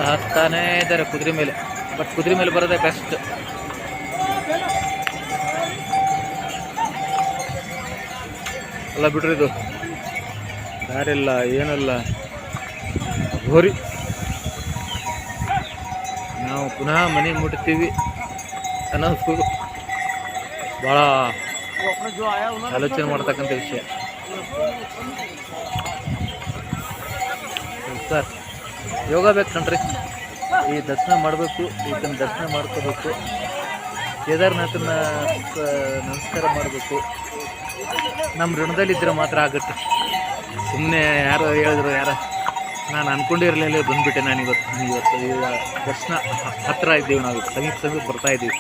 ಹತ್ತಾನೇ ಇದ್ದಾರೆ ಕುದುರೆ ಮೇಲೆ. ಬಟ್ ಕುದುರೆ ಮೇಲೆ ಬರೋದೇ ಬೆಸ್ಟ್. ಅಲ್ಲ ಬಿಡ್ರಿ, ಇದು ದಾರಿಲ್ಲ ಏನಲ್ಲ, ಘೋರಿ. ನಾವು ಪುನಃ ಮನೆಗೆ ಮುಟ್ತೀವಿ ಅನ್ನೋದು ಭಾಳ ಆಲೋಚನೆ ಮಾಡ್ತಕ್ಕಂಥ ವಿಷಯ ಸರ್. ಯೋಗ ಬೇಕು ಕಣ್ರಿ. ಈ ದರ್ಶನ ಮಾಡಬೇಕು, ಈತನ ದರ್ಶನ ಮಾಡ್ಕೋಬೇಕು, ಕೇದಾರ್ನಾಥನ ನಮಸ್ಕಾರ ಮಾಡಬೇಕು. ನಮ್ಮ ಋಣದಲ್ಲಿದ್ದರೆ ಮಾತ್ರ ಆಗುತ್ತೆ. ಸುಮ್ಮನೆ ಯಾರೋ ಹೇಳಿದ್ರು, ನಾನು ಅಂದ್ಕೊಂಡಿರಲಿಲ್ಲ, ಬಂದುಬಿಟ್ಟೆ. ನಾನು ಇವತ್ತು ದರ್ಶನ ಹತ್ತಿರ ಇದ್ದೀವಿ, ನಾವು ಸಮೀಪ ಬರ್ತಾ ಇದ್ದೀವಿ.